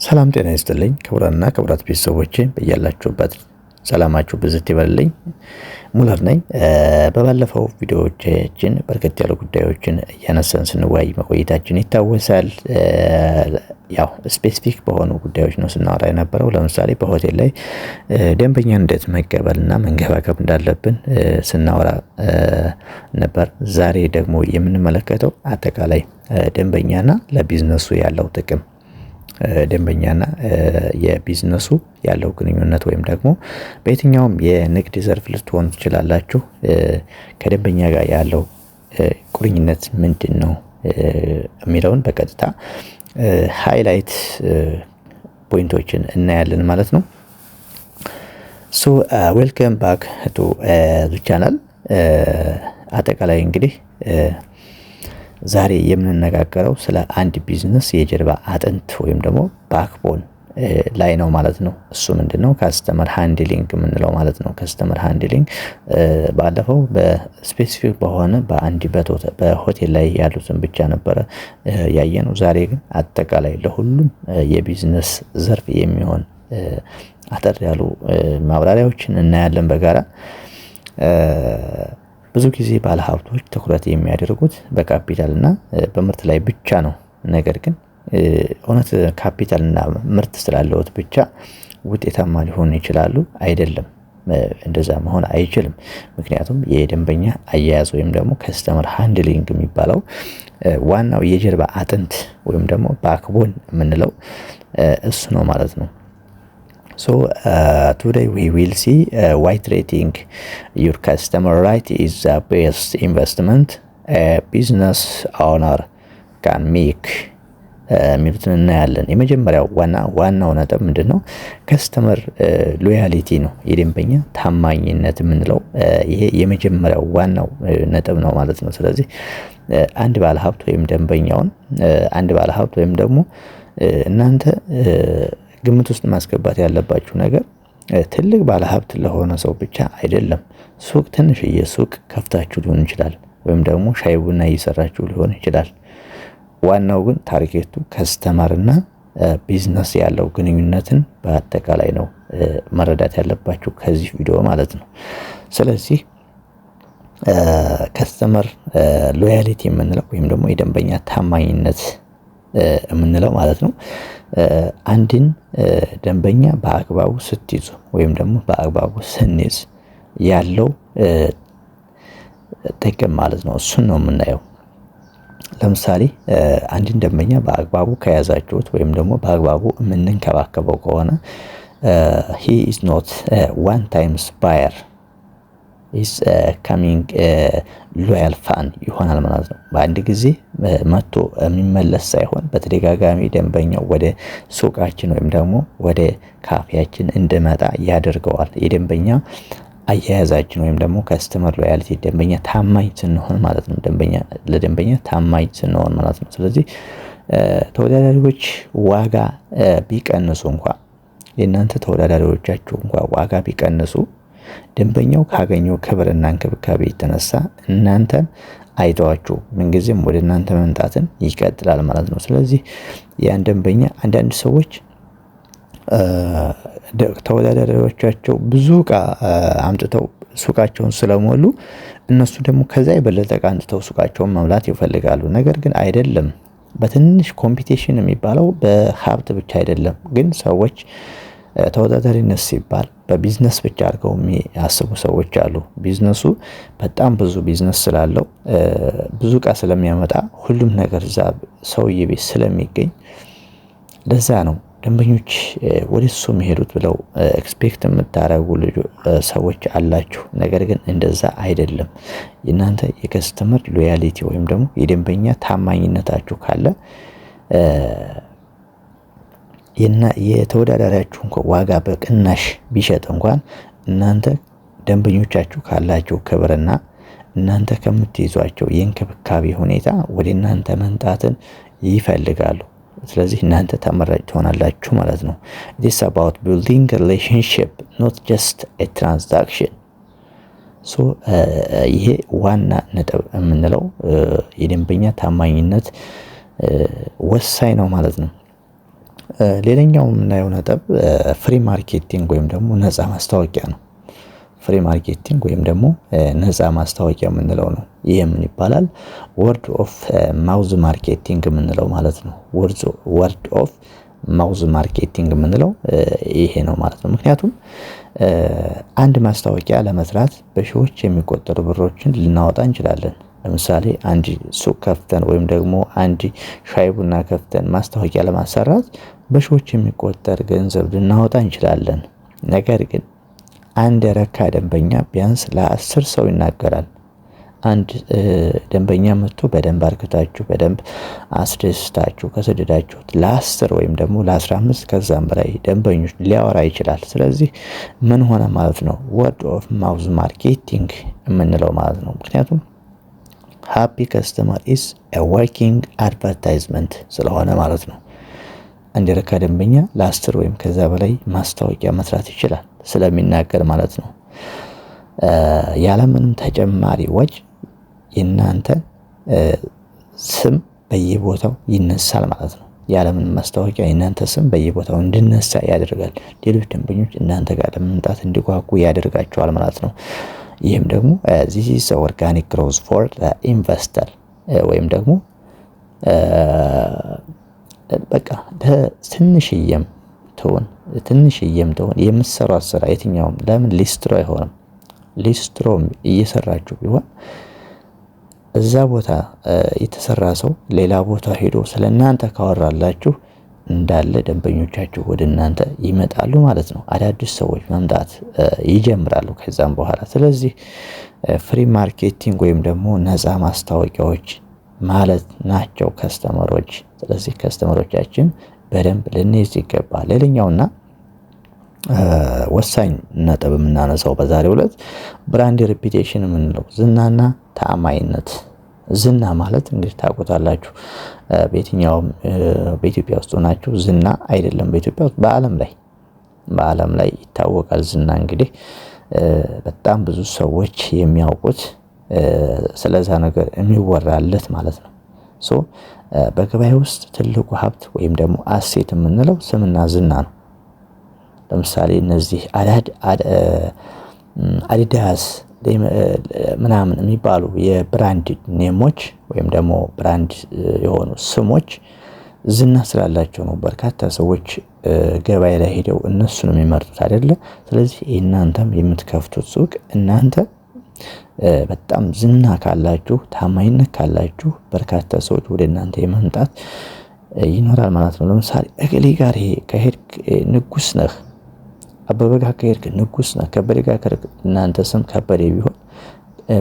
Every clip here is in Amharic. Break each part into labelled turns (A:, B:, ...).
A: ሰላም ጤና ይስጥልኝ ክቡራንና ክቡራት ቤተሰቦቼ በያላችሁበት ሰላማችሁ ብዝት ይበልልኝ። ሙለር ነኝ። በባለፈው ቪዲዮዎቻችን በርከት ያሉ ጉዳዮችን እያነሳን ስንወያይ መቆየታችን ይታወሳል። ያው ስፔሲፊክ በሆኑ ጉዳዮች ነው ስናወራ የነበረው። ለምሳሌ በሆቴል ላይ ደንበኛን እንዴት መቀበልና መንከባከብ እንዳለብን ስናወራ ነበር። ዛሬ ደግሞ የምንመለከተው አጠቃላይ ደንበኛና ለቢዝነሱ ያለው ጥቅም፣ ደንበኛና የቢዝነሱ ያለው ግንኙነት ወይም ደግሞ በየትኛውም የንግድ ዘርፍ ልትሆኑ ትችላላችሁ። ከደንበኛ ጋር ያለው ቁርኝነት ምንድን ነው የሚለውን በቀጥታ ሃይላይት ፖይንቶችን እናያለን ማለት ነው። ሶ ዌልከም ባክ ቱ ዘ ቻናል። አጠቃላይ እንግዲህ ዛሬ የምንነጋገረው ስለ አንድ ቢዝነስ የጀርባ አጥንት ወይም ደግሞ ባክቦን ላይ ነው ማለት ነው። እሱ ምንድነው? ካስተመር ሃንድሊንግ የምንለው ማለት ነው። ካስተመር ሃንድሊንግ ባለፈው በስፔሲፊክ በሆነ በሆቴል ላይ ያሉትን ብቻ ነበረ ያየነው። ዛሬ ግን አጠቃላይ ለሁሉም የቢዝነስ ዘርፍ የሚሆን አጠር ያሉ ማብራሪያዎችን እናያለን በጋራ። ብዙ ጊዜ ባለሀብቶች ትኩረት የሚያደርጉት በካፒታልና በምርት ላይ ብቻ ነው። ነገር ግን እውነት ካፒታልና ምርት ስላለዎት ብቻ ውጤታማ ሊሆኑ ይችላሉ? አይደለም። እንደዛ መሆን አይችልም። ምክንያቱም የደንበኛ አያያዝ ወይም ደግሞ ከስተመር ሃንድሊንግ የሚባለው ዋናው የጀርባ አጥንት ወይም ደግሞ ባክቦን የምንለው እሱ ነው ማለት ነው። So today we will see why treating your customer right is the best investment a business owner can make የሚሉትን እናያለን። የመጀመሪያው ዋናው ነጥብ ምንድን ነው? ከስተመር ሎያሊቲ ነው፣ የደንበኛ ታማኝነት የምንለው ይሄ የመጀመሪያው ዋናው ነጥብ ነው ማለት ነው። ስለዚህ አንድ ባለሀብት ወይም ደንበኛውን አንድ ባለሀብት ወይም ደግሞ እናንተ ግምት ውስጥ ማስገባት ያለባችሁ ነገር ትልቅ ባለሀብት ለሆነ ሰው ብቻ አይደለም። ሱቅ ትንሽዬ ሱቅ ከፍታችሁ ሊሆን ይችላል፣ ወይም ደግሞ ሻይ ቡና እየሰራችሁ ሊሆን ይችላል። ዋናው ግን ታርጌቱ ከስተመርና ቢዝነስ ያለው ግንኙነትን በአጠቃላይ ነው መረዳት ያለባችሁ ከዚህ ቪዲዮ ማለት ነው። ስለዚህ ከስተመር ሎያሊቲ የምንለው ወይም ደግሞ የደንበኛ ታማኝነት የምንለው ማለት ነው አንድን ደንበኛ በአግባቡ ስትይዙ ወይም ደግሞ በአግባቡ ስንይዝ ያለው ጥቅም ማለት ነው። እሱን ነው የምናየው። ለምሳሌ አንድን ደንበኛ በአግባቡ ከያዛችሁት ወይም ደግሞ በአግባቡ የምንንከባከበው ከሆነ he is not one times buyer is coming loyal fan ይሆናል ማለት ነው። በአንድ ጊዜ መጥቶ የሚመለስ ሳይሆን በተደጋጋሚ ደንበኛው ወደ ሱቃችን ወይም ደግሞ ወደ ካፌያችን እንዲመጣ ያደርገዋል። የደንበኛ አያያዛችን ወይም ደግሞ ከስተመር ሎያሊቲ ደንበኛ ታማኝ ስንሆን ማለት ነው። ለደንበኛ ታማኝ ስንሆን ማለት ነው። ስለዚህ ተወዳዳሪዎች ዋጋ ቢቀንሱ እንኳን የእናንተ ተወዳዳሪዎቻችሁ እንኳን ዋጋ ቢቀንሱ ደንበኛው ካገኘው ክብርና እንክብካቤ የተነሳ እናንተን አይተዋችሁ ምንጊዜም ወደ እናንተ መምጣትን ይቀጥላል ማለት ነው። ስለዚህ ያን ደንበኛ አንዳንድ ሰዎች ተወዳዳሪዎቻቸው ብዙ ዕቃ አምጥተው ሱቃቸውን ስለሞሉ እነሱ ደግሞ ከዛ የበለጠ ዕቃ አምጥተው ሱቃቸውን መምላት ይፈልጋሉ። ነገር ግን አይደለም። በትንሽ ኮምፒቲሽን የሚባለው በሀብት ብቻ አይደለም። ግን ሰዎች ተወዳዳሪነት ሲባል በቢዝነስ ብቻ አድርገው የሚያስቡ ሰዎች አሉ። ቢዝነሱ በጣም ብዙ ቢዝነስ ስላለው ብዙ ዕቃ ስለሚያመጣ ሁሉም ነገር እዛ ሰውዬ ቤት ስለሚገኝ ለዛ ነው ደንበኞች ወደ እሱ የሚሄዱት ብለው ኤክስፔክት የምታደርጉ ሰዎች አላችሁ። ነገር ግን እንደዛ አይደለም። የእናንተ የከስተመር ሎያሊቲ ወይም ደግሞ የደንበኛ ታማኝነታችሁ ካለ የተወዳዳሪያችሁ እንኳን ዋጋ በቅናሽ ቢሸጥ እንኳን እናንተ ደንበኞቻችሁ ካላችሁ ክብርና እናንተ ከምትይዟቸው የእንክብካቤ ሁኔታ ወደ እናንተ መምጣትን ይፈልጋሉ። ስለዚህ እናንተ ተመራጭ ትሆናላችሁ ማለት ነው። it is about building a relationship not just a transaction ይሄ ዋና ነጥብ የምንለው የደንበኛ ታማኝነት ወሳኝ ነው ማለት ነው። ሌላኛው የምናየው ነጥብ ፍሪ ማርኬቲንግ ወይም ደግሞ ነፃ ማስታወቂያ ነው። ፍሪ ማርኬቲንግ ወይም ደግሞ ነፃ ማስታወቂያ የምንለው ነው። ይሄ ምን ይባላል? ወርድ ኦፍ ማውዝ ማርኬቲንግ የምንለው ማለት ነው። ወርድ ኦፍ ማውዝ ማርኬቲንግ የምንለው ይሄ ነው ማለት ነው። ምክንያቱም አንድ ማስታወቂያ ለመስራት በሺዎች የሚቆጠሩ ብሮችን ልናወጣ እንችላለን። ለምሳሌ አንድ ሱቅ ከፍተን ወይም ደግሞ አንድ ሻይ ቡና ከፍተን ማስታወቂያ ለማሰራት በሺዎች የሚቆጠር ገንዘብ ልናወጣ እንችላለን። ነገር ግን አንድ የረካ ደንበኛ ቢያንስ ለ10 ሰው ይናገራል። አንድ ደንበኛ መጥቶ በደንብ አርክታችሁ በደንብ አስደስታችሁ ከሰደዳችሁት ለ10 ወይም ደግሞ ለ15 ከዛም በላይ ደንበኞች ሊያወራ ይችላል። ስለዚህ ምን ሆነ ማለት ነው? ወርድ ኦፍ ማውዝ ማርኬቲንግ የምንለው ማለት ነው። ምክንያቱም ሃፒ ከስተመር ኢዝ ኤ ወርኪንግ አድቨርታይዝመንት ስለሆነ ማለት ነው። አንድ የረካ ደንበኛ ለ10 ወይም ከዛ በላይ ማስታወቂያ መስራት ይችላል ስለሚናገር ማለት ነው። ያለምንም ተጨማሪ ወጪ የእናንተ ስም በየቦታው ይነሳል ማለት ነው። ያለምንም ማስታወቂያ የእናንተ ስም በየቦታው እንዲነሳ ያደርጋል። ሌሎች ደንበኞች እናንተ ጋር ለመምጣት እንዲጓጉ ያደርጋቸዋል ማለት ነው። ይህም ደግሞ this is organic growth for the investor ወይም ደግሞ በቃ ትንሽዬም ትሆን የምትሰሯት ስራ የትኛውም ለምን ሊስትሮ አይሆንም? ሊስትሮም እየሰራችሁ ቢሆን እዛ ቦታ የተሰራ ሰው ሌላ ቦታ ሄዶ ስለናንተ ካወራላችሁ እንዳለ ደንበኞቻችሁ ወደ እናንተ ይመጣሉ ማለት ነው። አዳዲስ ሰዎች መምጣት ይጀምራሉ ከዛም በኋላ። ስለዚህ ፍሪ ማርኬቲንግ ወይም ደግሞ ነፃ ማስታወቂያዎች ማለት ናቸው ከስተመሮች። ስለዚህ ከስተመሮቻችን በደንብ ልንይዝ ይገባል። ሌላኛውና ወሳኝ ነጥብ የምናነሳው በዛሬው ዕለት ብራንድ ሬፒቴሽን የምንለው ዝናና ተአማኝነት። ዝና ማለት እንግዲህ ታውቁታላችሁ፣ በየትኛውም በኢትዮጵያ ውስጥ ሆናችሁ ዝና አይደለም በኢትዮጵያ ውስጥ በዓለም ላይ ይታወቃል። ዝና እንግዲህ በጣም ብዙ ሰዎች የሚያውቁት ስለዛ ነገር የሚወራለት ማለት ነው። በገበያ ውስጥ ትልቁ ሀብት ወይም ደግሞ አሴት የምንለው ስምና ዝና ነው። ለምሳሌ እነዚህ አዲዳስ ምናምን የሚባሉ የብራንድ ኔሞች ወይም ደግሞ ብራንድ የሆኑ ስሞች ዝና ስላላቸው ነው በርካታ ሰዎች ገበያ ላይ ሄደው እነሱን የሚመርጡት አይደለ? ስለዚህ እናንተም የምትከፍቱት ሱቅ እናንተ በጣም ዝና ካላችሁ፣ ታማኝነት ካላችሁ በርካታ ሰዎች ወደ እናንተ የመምጣት ይኖራል ማለት ነው። ለምሳሌ እገሌ ጋር ከሄድክ ንጉስ ነህ፣ አበበ ጋር ከሄድክ ንጉስ ነህ፣ ከበደ ጋር ከሄድክ እናንተ ስም ከበደ ቢሆን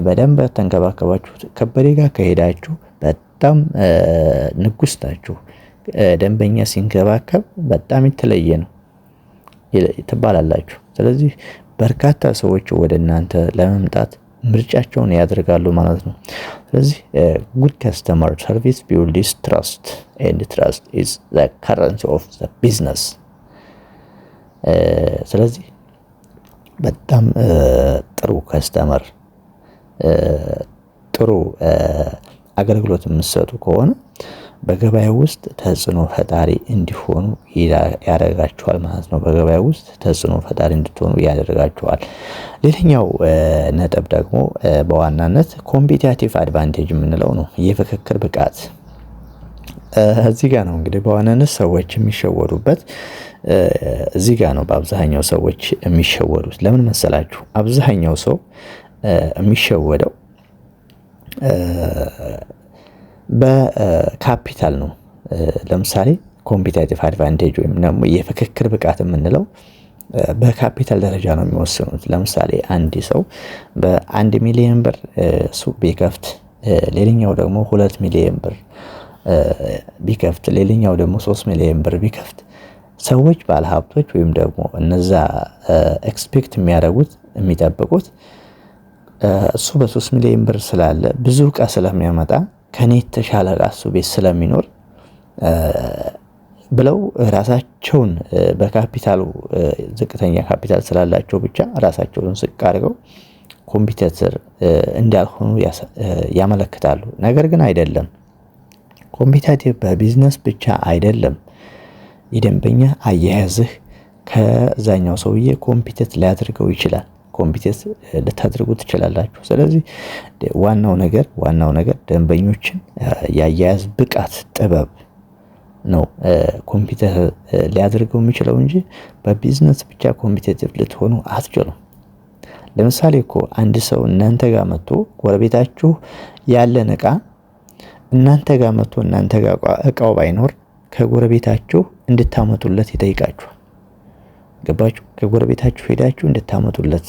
A: በደንብ ተንከባከባችሁ ከበደ ጋር ከሄዳችሁ በጣም ንጉስ ናችሁ። ደንበኛ ሲንከባከብ በጣም የተለየ ነው ትባላላችሁ። ስለዚህ በርካታ ሰዎች ወደ እናንተ ለመምጣት ምርጫቸውን ያደርጋሉ ማለት ነው። ስለዚህ ጉድ ከስተመር ሰርቪስ ቢልድስ ትራስት ኤንድ ትራስት ኢዝ ዘ ከረንሲ ኦፍ ዘ ቢዝነስ። ስለዚህ በጣም ጥሩ ከስተመር ጥሩ አገልግሎት የምትሰጡ ከሆነ በገበያ ውስጥ ተጽዕኖ ፈጣሪ እንዲሆኑ ያደርጋቸዋል ማለት ነው። በገበያ ውስጥ ተጽዕኖ ፈጣሪ እንድትሆኑ ያደርጋቸዋል። ሌላኛው ነጥብ ደግሞ በዋናነት ኮምፒቲቲቭ አድቫንቴጅ የምንለው ነው፣ የፍክክር ብቃት። እዚህ ጋር ነው እንግዲህ በዋናነት ሰዎች የሚሸወዱበት እዚህ ጋር ነው። በአብዛኛው ሰዎች የሚሸወዱት ለምን መሰላችሁ? አብዛኛው ሰው የሚሸወደው በካፒታል ነው። ለምሳሌ ኮምፒቲቲቭ አድቫንቴጅ ወይም ደግሞ የፍክክር ብቃት የምንለው በካፒታል ደረጃ ነው የሚወስኑት። ለምሳሌ አንድ ሰው በ1 ሚሊዮን ብር ሱቅ ቢከፍት፣ ሌላኛው ደግሞ 2 ሚሊዮን ብር ቢከፍት፣ ሌላኛው ደግሞ 3 ሚሊዮን ብር ቢከፍት ሰዎች ባለሀብቶች ወይም ደግሞ እነዛ ኤክስፔክት የሚጠብቁት እሱ በ3 ሚሊዮን ብር ስላለ ብዙ ዕቃ ስለሚያመጣ ከኔ የተሻለ እሱ ቤት ስለሚኖር ብለው ራሳቸውን በካፒታሉ ዝቅተኛ ካፒታል ስላላቸው ብቻ ራሳቸውን ዝቅ አድርገው ኮምፒቲተር እንዳልሆኑ ያመለክታሉ። ነገር ግን አይደለም። ኮምፒቲቲቭ በቢዝነስ ብቻ አይደለም የደንበኛ አያያዝህ ከዛኛው ሰውዬ ኮምፒቴት ሊያደርገው ይችላል። ኮምፒቴት ልታደርጉ ትችላላችሁ። ስለዚህ ዋናው ነገር ደንበኞችን የአያያዝ ብቃት ጥበብ ነው ኮምፒቴት ሊያደርገው የሚችለው እንጂ በቢዝነስ ብቻ ኮምፒቴቲቭ ልትሆኑ አትችሉም። ለምሳሌ እኮ አንድ ሰው እናንተ ጋር መጥቶ ጎረቤታችሁ ያለን እቃ እናንተ ጋር መጥቶ እናንተ ጋር እቃው ባይኖር ከጎረቤታችሁ እንድታመጡለት ይጠይቃችኋል። ገባችሁ? ከጎረቤታችሁ ሄዳችሁ እንድታመጡለት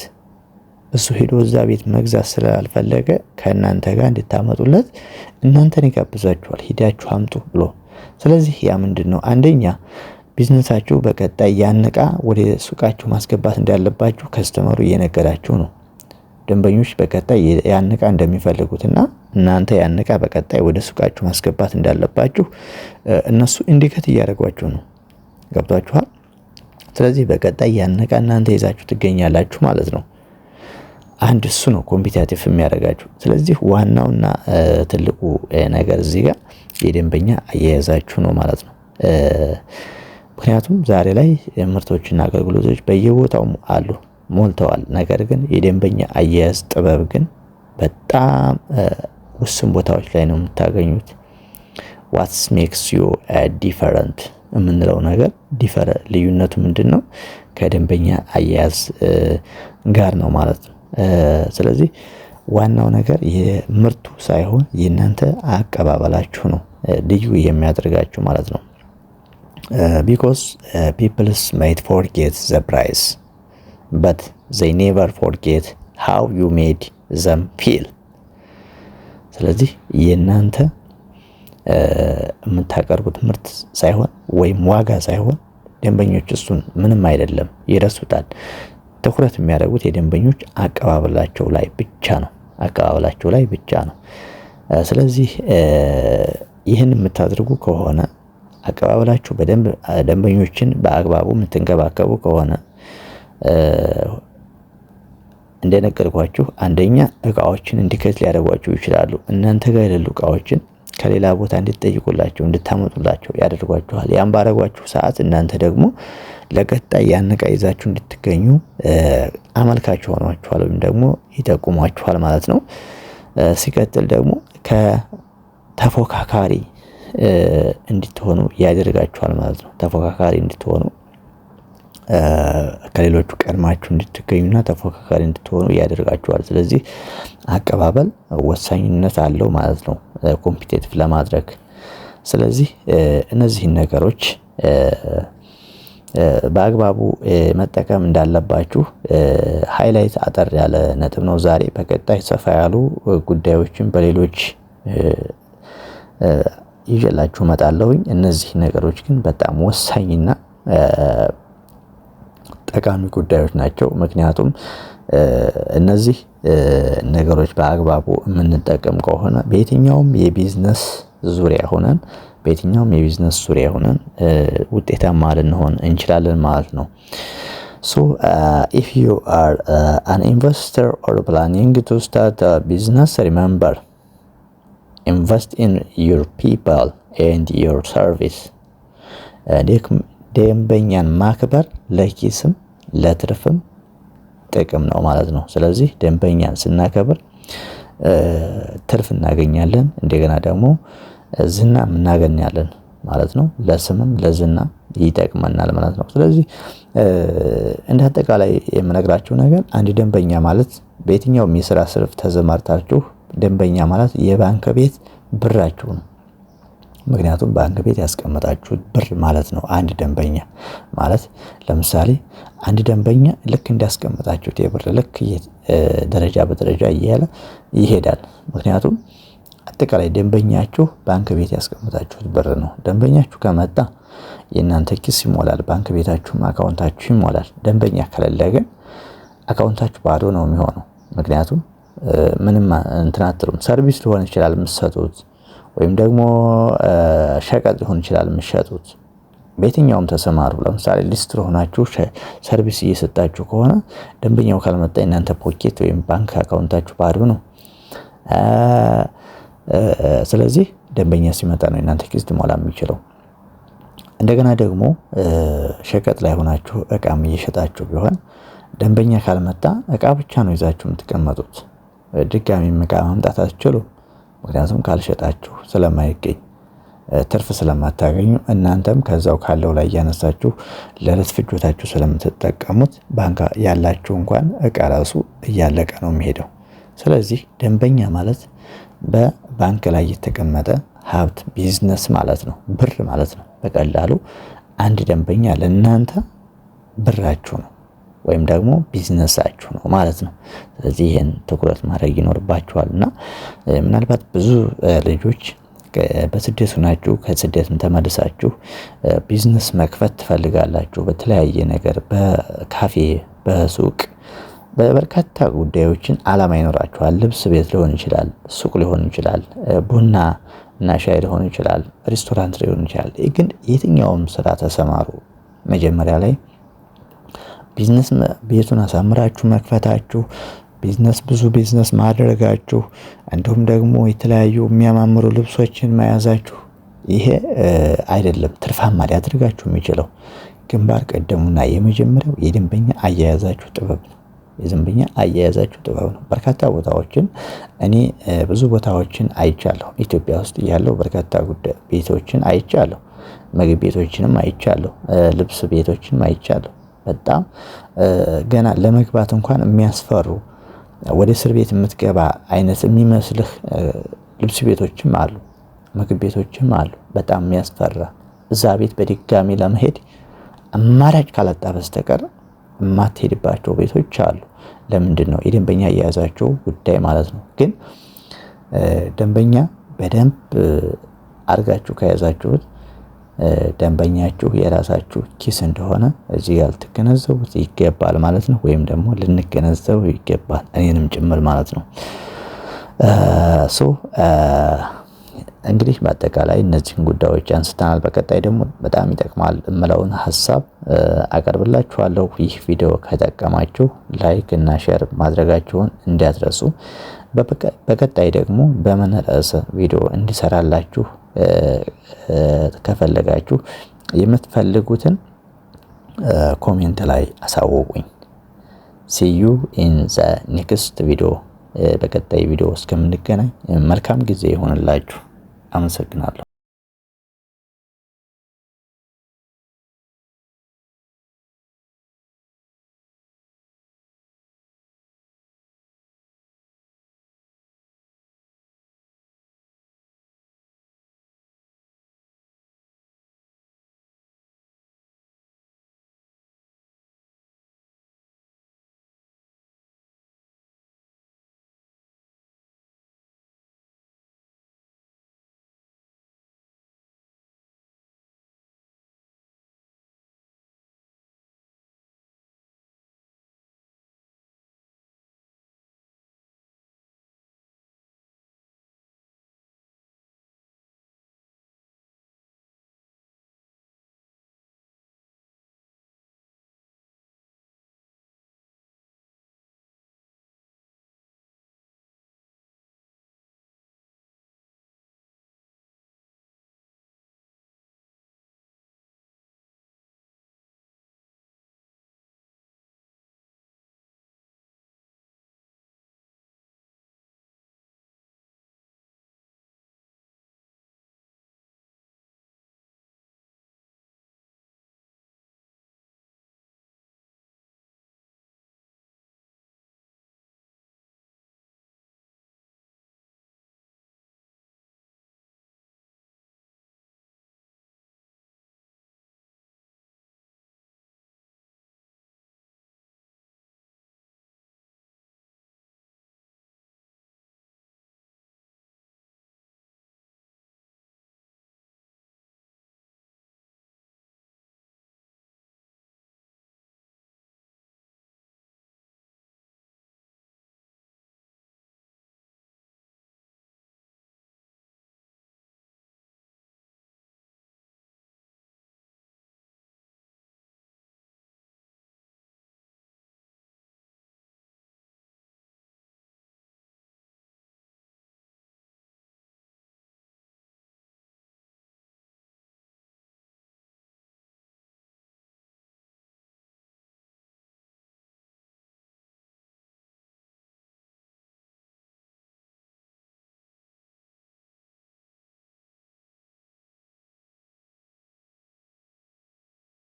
A: እሱ ሄዶ እዛ ቤት መግዛት ስላልፈለገ ከእናንተ ጋር እንድታመጡለት እናንተን ይጋብዛችኋል። ሂዳችሁ አምጡ ብሎ። ስለዚህ ያ ምንድነው? አንደኛ ቢዝነሳችሁ በቀጣይ ያን እቃ ወደ ሱቃችሁ ማስገባት እንዳለባችሁ ከስተመሩ እየነገራችሁ ነው። ደንበኞች በቀጣይ ያን እቃ እንደሚፈልጉትና እናንተ ያን እቃ በቀጣይ ወደ ሱቃችሁ ማስገባት እንዳለባችሁ እነሱ ኢንዲኬት እያደረጓችሁ ነው። ገብቷችኋል? ስለዚህ በቀጣይ ያን እቃ እናንተ ይዛችሁ ትገኛላችሁ ማለት ነው። አንድ እሱ ነው ኮምፒቲቲቭ የሚያደርጋችሁ። ስለዚህ ዋናውና ትልቁ ነገር እዚህ ጋር የደንበኛ አያያዛችሁ ነው ማለት ነው። ምክንያቱም ዛሬ ላይ ምርቶችና አገልግሎቶች በየቦታው አሉ፣ ሞልተዋል። ነገር ግን የደንበኛ አያያዝ ጥበብ ግን በጣም ውስን ቦታዎች ላይ ነው የምታገኙት። ዋትስ ሜክስ ዩ ዲፈረንት የምንለው ነገር ልዩነቱ ምንድን ነው? ከደንበኛ አያያዝ ጋር ነው ማለት ነው። ስለዚህ ዋናው ነገር የምርቱ ሳይሆን የእናንተ አቀባበላችሁ ነው ልዩ የሚያደርጋችሁ ማለት ነው። because peoples might forget the price but they never forget how you made them feel። ስለዚህ የእናንተ የምታቀርቡት ምርት ሳይሆን ወይም ዋጋ ሳይሆን ደንበኞች እሱን ምንም አይደለም ይረሱታል። ትኩረት የሚያደርጉት የደንበኞች አቀባበላቸው ላይ ብቻ ነው። ስለዚህ ይህን የምታደርጉ ከሆነ አቀባበላችሁ በደንብ ደንበኞችን በአግባቡ የምትንከባከቡ ከሆነ እንደነገርኳችሁ አንደኛ እቃዎችን እንዲከት ሊያደርጓችሁ ይችላሉ። እናንተ ጋር የሌሉ እቃዎችን ከሌላ ቦታ እንድትጠይቁላቸው እንድታመጡላቸው ያደርጓችኋል። ያን ባረጓችሁ ሰዓት እናንተ ደግሞ ለቀጣይ ያን እቃ ይዛችሁ እንድትገኙ አመልካች ሆኗችኋል ወይም ደግሞ ይጠቁሟችኋል ማለት ነው። ሲቀጥል ደግሞ ከተፎካካሪ እንድትሆኑ ያደርጋችኋል ማለት ነው። ተፎካካሪ እንድትሆኑ ከሌሎቹ ቀድማችሁ እንድትገኙና ተፎካካሪ እንድትሆኑ ያደርጋችኋል። ስለዚህ አቀባበል ወሳኝነት አለው ማለት ነው ኮምፒቲቲቭ ለማድረግ። ስለዚህ እነዚህን ነገሮች በአግባቡ መጠቀም እንዳለባችሁ ሃይላይት አጠር ያለ ነጥብ ነው ዛሬ። በቀጣይ ሰፋ ያሉ ጉዳዮችን በሌሎች ይዤላችሁ እመጣለሁኝ። እነዚህ ነገሮች ግን በጣም ወሳኝና ጠቃሚ ጉዳዮች ናቸው። ምክንያቱም እነዚህ ነገሮች በአግባቡ የምንጠቀም ከሆነ በየትኛውም የቢዝነስ ዙሪያ ሆነን ውጤታማ ልንሆን እንችላለን ማለት ነው። So if you are an investor or planning to start a business, remember, invest in your people and your service. ደንበኛን ማክበር ለኪስም ለትርፍም ጥቅም ነው ማለት ነው። ስለዚህ ደንበኛን ስናከብር ትርፍ እናገኛለን፣ እንደገና ደግሞ ዝና እናገኛለን ማለት ነው። ለስምም ለዝና ይጠቅመናል ማለት ነው። ስለዚህ እንደ አጠቃላይ የምነግራችሁ ነገር አንድ ደንበኛ ማለት በየትኛውም የስራ ዘርፍ ተሰማርታችሁ ደንበኛ ማለት የባንክ ቤት ብራችሁ ነው። ምክንያቱም ባንክ ቤት ያስቀመጣችሁት ብር ማለት ነው። አንድ ደንበኛ ማለት ለምሳሌ አንድ ደንበኛ ልክ እንዳስቀመጣችሁት የብር ልክ ደረጃ በደረጃ እያለ ይሄዳል። ምክንያቱም አጠቃላይ ደንበኛችሁ ባንክ ቤት ያስቀመጣችሁት ብር ነው። ደንበኛችሁ ከመጣ የእናንተ ኪስ ይሞላል፣ ባንክ ቤታችሁም አካውንታችሁ ይሞላል። ደንበኛ ከሌለ ግን አካውንታችሁ ባዶ ነው የሚሆነው። ምክንያቱም ምንም እንትን አትሉም። ሰርቪስ ሊሆን ይችላል የምትሰጡት፣ ወይም ደግሞ ሸቀጥ ሊሆን ይችላል የምትሸጡት። በየትኛውም ተሰማሩ። ለምሳሌ ሊስትሮ ሆናችሁ ሰርቪስ እየሰጣችሁ ከሆነ ደንበኛው ካልመጣ እናንተ ፖኬት ወይም ባንክ አካውንታችሁ ባዶ ነው። ስለዚህ ደንበኛ ሲመጣ ነው እናንተ ኪስ ሊሞላ የሚችለው እንደገና ደግሞ ሸቀጥ ላይ ሆናችሁ እቃም እየሸጣችሁ ቢሆን ደንበኛ ካልመጣ እቃ ብቻ ነው ይዛችሁ የምትቀመጡት። ድጋሚ እቃ ማምጣት አትችሉም። ምክንያቱም ካልሸጣችሁ ስለማይገኝ ትርፍ ስለማታገኙ እናንተም ከዛው ካለው ላይ እያነሳችሁ ለዕለት ፍጆታችሁ ስለምትጠቀሙት ባንክ ያላችሁ እንኳን እቃ ራሱ እያለቀ ነው የሚሄደው። ስለዚህ ደንበኛ ማለት በባንክ ላይ የተቀመጠ ሀብት ቢዝነስ ማለት ነው፣ ብር ማለት ነው። በቀላሉ አንድ ደንበኛ ለእናንተ ብራችሁ ነው ወይም ደግሞ ቢዝነሳችሁ ነው ማለት ነው። ስለዚህ ይህን ትኩረት ማድረግ ይኖርባችኋል እና ምናልባት ብዙ ልጆች በስደት ሆናችሁ ከስደትም ተመልሳችሁ ቢዝነስ መክፈት ትፈልጋላችሁ። በተለያየ ነገር በካፌ በሱቅ በበርካታ ጉዳዮችን አላማ ይኖራችኋል። ልብስ ቤት ሊሆን ይችላል፣ ሱቅ ሊሆን ይችላል፣ ቡና እና ሻይ ሊሆን ይችላል፣ ሬስቶራንት ሊሆን ይችላል። ግን የትኛውም ስራ ተሰማሩ። መጀመሪያ ላይ ቢዝነስ ቤቱን አሳምራችሁ መክፈታችሁ፣ ብዙ ቢዝነስ ማድረጋችሁ፣ እንዲሁም ደግሞ የተለያዩ የሚያማምሩ ልብሶችን መያዛችሁ ይሄ አይደለም ትርፋማ ሊያደርጋችሁ የሚችለው። ግንባር ቀደሙና የመጀመሪያው የደንበኛ አያያዛችሁ ጥበብ ነው። የደንበኛ አያያዛችሁ ጥበብ ነው። በርካታ ቦታዎችን እኔ ብዙ ቦታዎችን አይቻለሁ። ኢትዮጵያ ውስጥ ያለው በርካታ ቤቶችን አይቻለሁ። ምግብ ቤቶችንም አይቻለሁ። ልብስ ቤቶችንም አይቻለሁ። በጣም ገና ለመግባት እንኳን የሚያስፈሩ ወደ እስር ቤት የምትገባ አይነት የሚመስልህ ልብስ ቤቶችም አሉ፣ ምግብ ቤቶችም አሉ። በጣም የሚያስፈራ እዛ ቤት በድጋሚ ለመሄድ አማራጭ ካላጣ በስተቀር የማትሄድባቸው ቤቶች አሉ። ለምንድን ነው? የደንበኛ አያያዛቸው ጉዳይ ማለት ነው። ግን ደንበኛ በደንብ አድርጋችሁ ከያዛችሁት ደንበኛችሁ የራሳችሁ ኪስ እንደሆነ እዚህ ጋር ልትገነዘቡት ይገባል ማለት ነው። ወይም ደግሞ ልንገነዘቡ ይገባል እኔንም ጭምር ማለት ነው። እንግዲህ በአጠቃላይ እነዚህን ጉዳዮች አንስተናል። በቀጣይ ደግሞ በጣም ይጠቅማል የምለውን ሀሳብ አቀርብላችኋለሁ። ይህ ቪዲዮ ከጠቀማችሁ ላይክ እና ሼር ማድረጋችሁን እንዳትረሱ። በቀጣይ ደግሞ በምን ርዕሰ ቪዲዮ እንዲሰራላችሁ ከፈለጋችሁ የምትፈልጉትን ኮሜንት ላይ አሳውቁኝ። ሲዩ ኢን ዘ ኔክስት ቪዲዮ። በቀጣይ ቪዲዮ እስከምንገናኝ መልካም ጊዜ ይሆንላችሁ። አመሰግናለሁ።